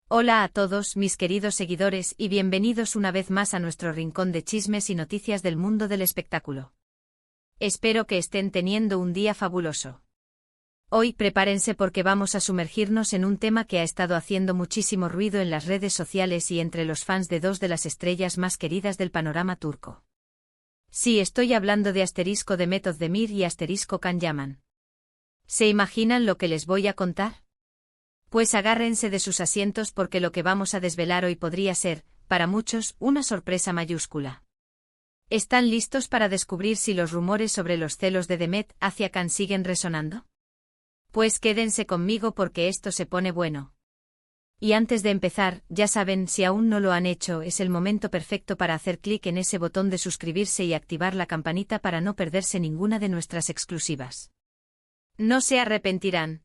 Hola a todos mis queridos seguidores y bienvenidos una vez más a nuestro rincón de chismes y noticias del mundo del espectáculo. Espero que estén teniendo un día fabuloso. Hoy prepárense porque vamos a sumergirnos en un tema que ha estado haciendo muchísimo ruido en las redes sociales y entre los fans de dos de las estrellas más queridas del panorama turco. Sí, estoy hablando de asterisco Demet Özdemir y asterisco Can Yaman. ¿Se imaginan lo que les voy a contar? Pues agárrense de sus asientos porque lo que vamos a desvelar hoy podría ser, para muchos, una sorpresa mayúscula. ¿Están listos para descubrir si los rumores sobre los celos de Demet hacia Can siguen resonando? Pues quédense conmigo porque esto se pone bueno. Y antes de empezar, ya saben, si aún no lo han hecho, es el momento perfecto para hacer clic en ese botón de suscribirse y activar la campanita para no perderse ninguna de nuestras exclusivas. No se arrepentirán.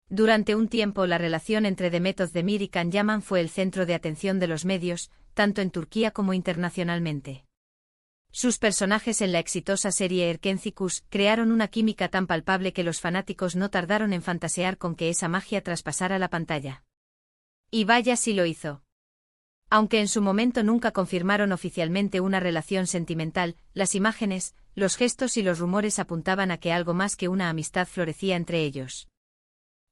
Durante un tiempo la relación entre Demet Özdemir y Can Yaman fue el centro de atención de los medios, tanto en Turquía como internacionalmente. Sus personajes en la exitosa serie Erkenci crearon una química tan palpable que los fanáticos no tardaron en fantasear con que esa magia traspasara la pantalla. Y vaya si lo hizo. Aunque en su momento nunca confirmaron oficialmente una relación sentimental, las imágenes, los gestos y los rumores apuntaban a que algo más que una amistad florecía entre ellos.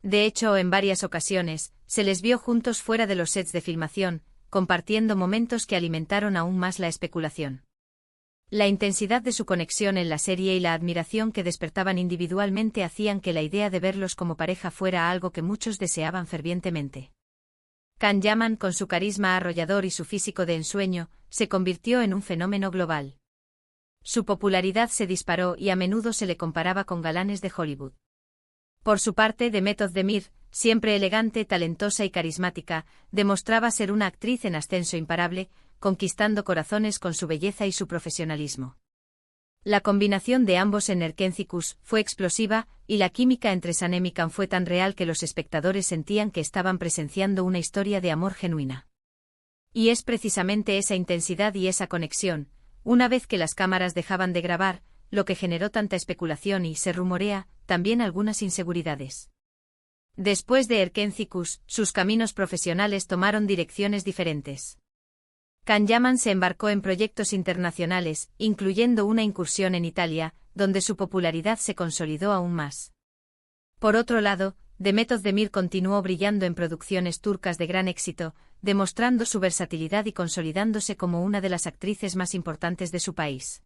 De hecho, en varias ocasiones, se les vio juntos fuera de los sets de filmación, compartiendo momentos que alimentaron aún más la especulación. La intensidad de su conexión en la serie y la admiración que despertaban individualmente hacían que la idea de verlos como pareja fuera algo que muchos deseaban fervientemente. Can Yaman, con su carisma arrollador y su físico de ensueño, se convirtió en un fenómeno global. Su popularidad se disparó y a menudo se le comparaba con galanes de Hollywood. Por su parte, Demet Özdemir, siempre elegante, talentosa y carismática, demostraba ser una actriz en ascenso imparable, conquistando corazones con su belleza y su profesionalismo. La combinación de ambos en Erkenci fue explosiva, y la química entre Sanem y Can fue tan real que los espectadores sentían que estaban presenciando una historia de amor genuina. Y es precisamente esa intensidad y esa conexión, una vez que las cámaras dejaban de grabar, lo que generó tanta especulación y, se rumorea, también algunas inseguridades. Después de Erkenci sus caminos profesionales tomaron direcciones diferentes. Can Yaman se embarcó en proyectos internacionales, incluyendo una incursión en Italia, donde su popularidad se consolidó aún más. Por otro lado, Demet Özdemir continuó brillando en producciones turcas de gran éxito, demostrando su versatilidad y consolidándose como una de las actrices más importantes de su país.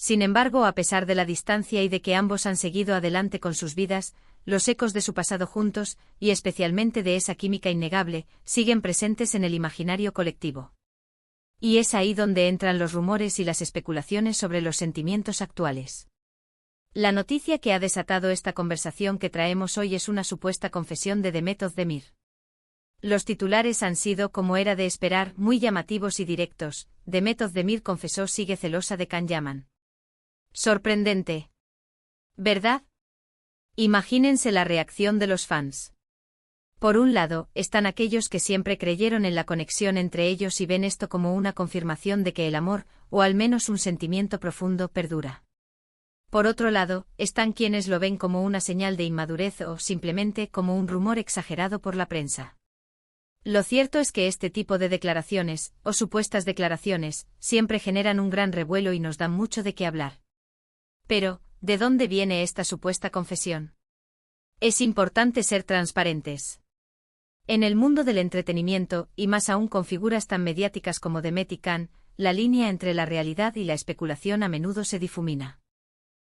Sin embargo, a pesar de la distancia y de que ambos han seguido adelante con sus vidas, los ecos de su pasado juntos, y especialmente de esa química innegable, siguen presentes en el imaginario colectivo. Y es ahí donde entran los rumores y las especulaciones sobre los sentimientos actuales. La noticia que ha desatado esta conversación que traemos hoy es una supuesta confesión de Demet Özdemir. Los titulares han sido, como era de esperar, muy llamativos y directos. Demet Özdemir confesó sigue celosa de Can Yaman. Sorprendente. ¿Verdad? Imagínense la reacción de los fans. Por un lado, están aquellos que siempre creyeron en la conexión entre ellos y ven esto como una confirmación de que el amor, o al menos un sentimiento profundo, perdura. Por otro lado, están quienes lo ven como una señal de inmadurez o, simplemente, como un rumor exagerado por la prensa. Lo cierto es que este tipo de declaraciones, o supuestas declaraciones, siempre generan un gran revuelo y nos dan mucho de qué hablar. Pero, ¿de dónde viene esta supuesta confesión? Es importante ser transparentes. En el mundo del entretenimiento, y más aún con figuras tan mediáticas como Demet y Can, la línea entre la realidad y la especulación a menudo se difumina.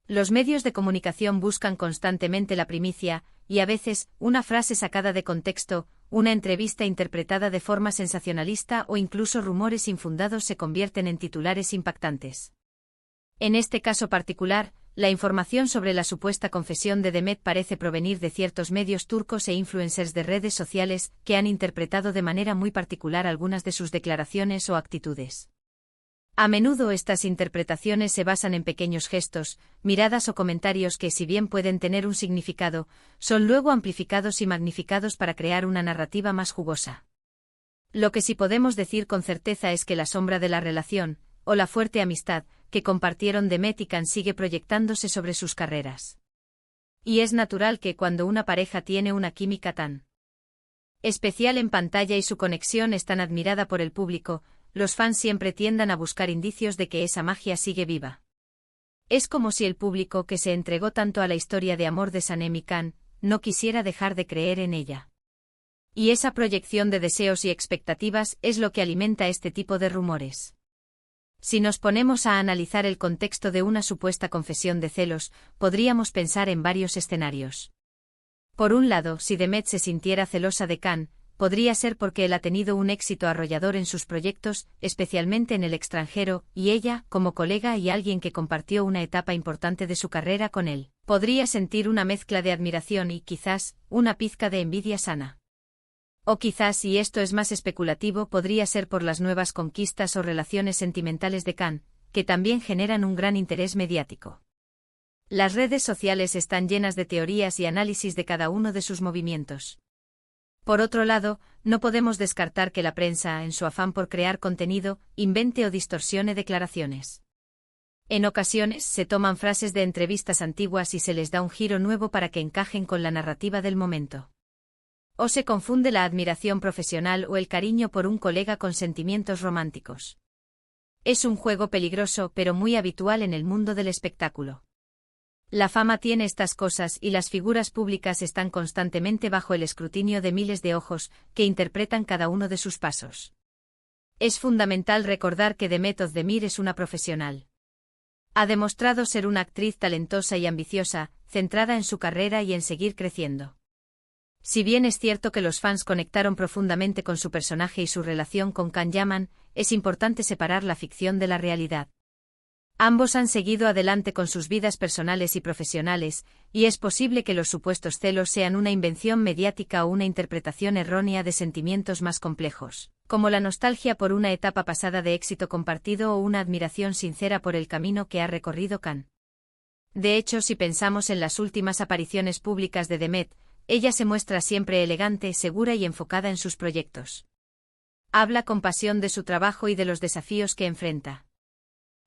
Los medios de comunicación buscan constantemente la primicia, y a veces, una frase sacada de contexto, una entrevista interpretada de forma sensacionalista o incluso rumores infundados se convierten en titulares impactantes. En este caso particular, la información sobre la supuesta confesión de Demet parece provenir de ciertos medios turcos e influencers de redes sociales que han interpretado de manera muy particular algunas de sus declaraciones o actitudes. A menudo estas interpretaciones se basan en pequeños gestos, miradas o comentarios que, si bien pueden tener un significado, son luego amplificados y magnificados para crear una narrativa más jugosa. Lo que sí podemos decir con certeza es que la sombra de la relación, o la fuerte amistad, que compartieron Demet y Can sigue proyectándose sobre sus carreras. Y es natural que cuando una pareja tiene una química tan Especial en pantalla y su conexión es tan admirada por el público, los fans siempre tiendan a buscar indicios de que esa magia sigue viva. Es como si el público que se entregó tanto a la historia de amor de Sanem y Can, no quisiera dejar de creer en ella. Y esa proyección de deseos y expectativas es lo que alimenta este tipo de rumores. Si nos ponemos a analizar el contexto de una supuesta confesión de celos, podríamos pensar en varios escenarios. Por un lado, si Demet se sintiera celosa de Can, podría ser porque él ha tenido un éxito arrollador en sus proyectos, especialmente en el extranjero, y ella, como colega y alguien que compartió una etapa importante de su carrera con él, podría sentir una mezcla de admiración y, quizás, una pizca de envidia sana. O quizás, y esto es más especulativo, podría ser por las nuevas conquistas o relaciones sentimentales de Can, que también generan un gran interés mediático. Las redes sociales están llenas de teorías y análisis de cada uno de sus movimientos. Por otro lado, no podemos descartar que la prensa, en su afán por crear contenido, invente o distorsione declaraciones. En ocasiones se toman frases de entrevistas antiguas y se les da un giro nuevo para que encajen con la narrativa del momento. O se confunde la admiración profesional o el cariño por un colega con sentimientos románticos. Es un juego peligroso pero muy habitual en el mundo del espectáculo. La fama tiene estas cosas y las figuras públicas están constantemente bajo el escrutinio de miles de ojos que interpretan cada uno de sus pasos. Es fundamental recordar que Demet Özdemir es una profesional. Ha demostrado ser una actriz talentosa y ambiciosa, centrada en su carrera y en seguir creciendo. Si bien es cierto que los fans conectaron profundamente con su personaje y su relación con Can Yaman, es importante separar la ficción de la realidad. Ambos han seguido adelante con sus vidas personales y profesionales, y es posible que los supuestos celos sean una invención mediática o una interpretación errónea de sentimientos más complejos, como la nostalgia por una etapa pasada de éxito compartido o una admiración sincera por el camino que ha recorrido Can. De hecho, si pensamos en las últimas apariciones públicas de Demet, ella se muestra siempre elegante, segura y enfocada en sus proyectos. Habla con pasión de su trabajo y de los desafíos que enfrenta.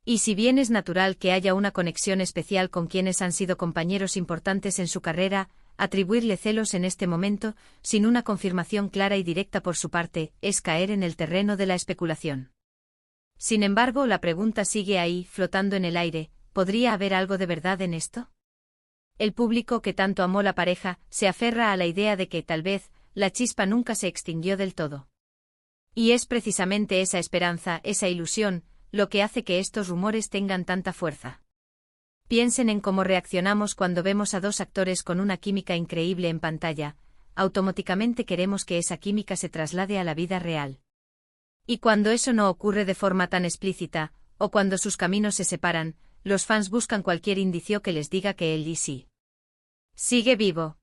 Y si bien es natural que haya una conexión especial con quienes han sido compañeros importantes en su carrera, atribuirle celos en este momento, sin una confirmación clara y directa por su parte, es caer en el terreno de la especulación. Sin embargo, la pregunta sigue ahí, flotando en el aire: ¿podría haber algo de verdad en esto? El público que tanto amó la pareja se aferra a la idea de que, tal vez, la chispa nunca se extinguió del todo. Y es precisamente esa esperanza, esa ilusión, lo que hace que estos rumores tengan tanta fuerza. Piensen en cómo reaccionamos cuando vemos a dos actores con una química increíble en pantalla, automáticamente queremos que esa química se traslade a la vida real. Y cuando eso no ocurre de forma tan explícita, o cuando sus caminos se separan, los fans buscan cualquier indicio que les diga que él y sí sigue vivo.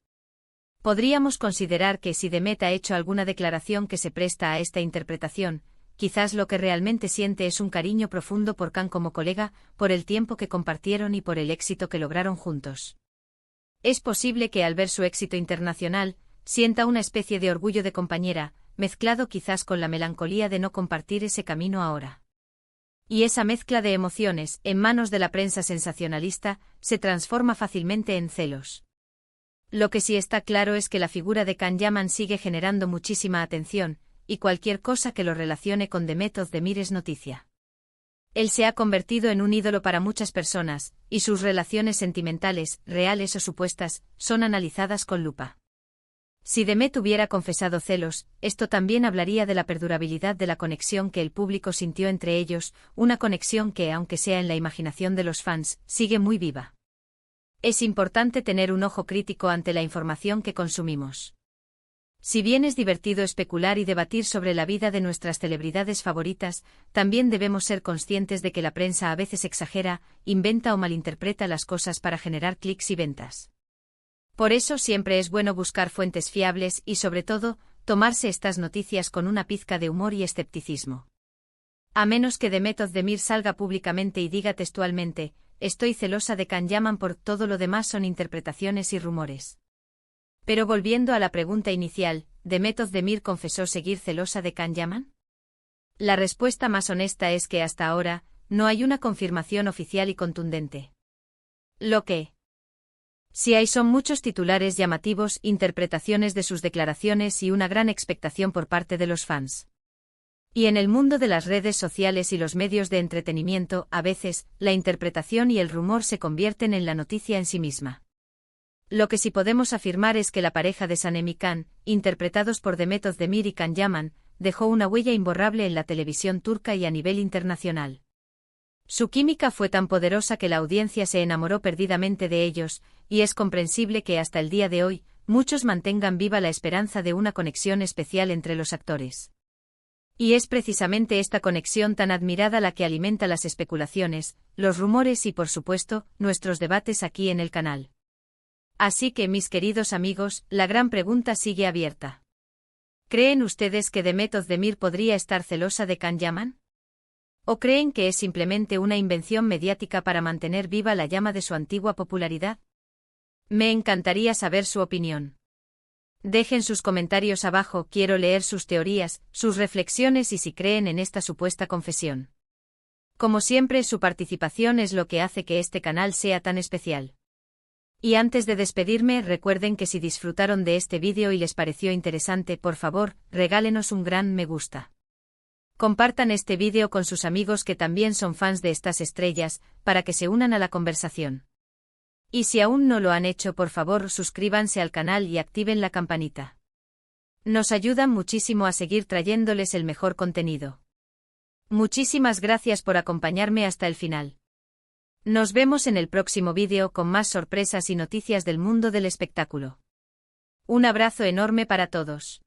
Podríamos considerar que si Demet ha hecho alguna declaración que se presta a esta interpretación, quizás lo que realmente siente es un cariño profundo por Can como colega, por el tiempo que compartieron y por el éxito que lograron juntos. Es posible que al ver su éxito internacional, sienta una especie de orgullo de compañera, mezclado quizás con la melancolía de no compartir ese camino ahora. Y esa mezcla de emociones, en manos de la prensa sensacionalista, se transforma fácilmente en celos. Lo que sí está claro es que la figura de Can Yaman sigue generando muchísima atención, y cualquier cosa que lo relacione con Demet Özdemir es noticia. Él se ha convertido en un ídolo para muchas personas, y sus relaciones sentimentales, reales o supuestas, son analizadas con lupa. Si Demet hubiera confesado celos, esto también hablaría de la perdurabilidad de la conexión que el público sintió entre ellos, una conexión que, aunque sea en la imaginación de los fans, sigue muy viva. Es importante tener un ojo crítico ante la información que consumimos. Si bien es divertido especular y debatir sobre la vida de nuestras celebridades favoritas, también debemos ser conscientes de que la prensa a veces exagera, inventa o malinterpreta las cosas para generar clics y ventas. Por eso siempre es bueno buscar fuentes fiables y, sobre todo, tomarse estas noticias con una pizca de humor y escepticismo. A menos que Demet Özdemir salga públicamente y diga textualmente: estoy celosa de Can Yaman, por todo lo demás son interpretaciones y rumores. Pero volviendo a la pregunta inicial, ¿Demet Özdemir confesó seguir celosa de Can Yaman? La respuesta más honesta es que hasta ahora, no hay una confirmación oficial y contundente. Lo que Si hay son muchos titulares llamativos, interpretaciones de sus declaraciones y una gran expectación por parte de los fans. Y en el mundo de las redes sociales y los medios de entretenimiento, a veces, la interpretación y el rumor se convierten en la noticia en sí misma. Lo que sí podemos afirmar es que la pareja de Sanem y Can, interpretados por Demet Özdemir y Can Yaman, dejó una huella imborrable en la televisión turca y a nivel internacional. Su química fue tan poderosa que la audiencia se enamoró perdidamente de ellos, y es comprensible que hasta el día de hoy, muchos mantengan viva la esperanza de una conexión especial entre los actores. Y es precisamente esta conexión tan admirada la que alimenta las especulaciones, los rumores y por supuesto, nuestros debates aquí en el canal. Así que mis queridos amigos, la gran pregunta sigue abierta. ¿Creen ustedes que Demet Özdemir podría estar celosa de Can Yaman? ¿O creen que es simplemente una invención mediática para mantener viva la llama de su antigua popularidad? Me encantaría saber su opinión. Dejen sus comentarios abajo, quiero leer sus teorías, sus reflexiones y si creen en esta supuesta confesión. Como siempre, su participación es lo que hace que este canal sea tan especial. Y antes de despedirme, recuerden que si disfrutaron de este vídeo y les pareció interesante, por favor, regálenos un gran me gusta. Compartan este vídeo con sus amigos que también son fans de estas estrellas, para que se unan a la conversación. Y si aún no lo han hecho, por favor, suscríbanse al canal y activen la campanita. Nos ayudan muchísimo a seguir trayéndoles el mejor contenido. Muchísimas gracias por acompañarme hasta el final. Nos vemos en el próximo vídeo con más sorpresas y noticias del mundo del espectáculo. Un abrazo enorme para todos.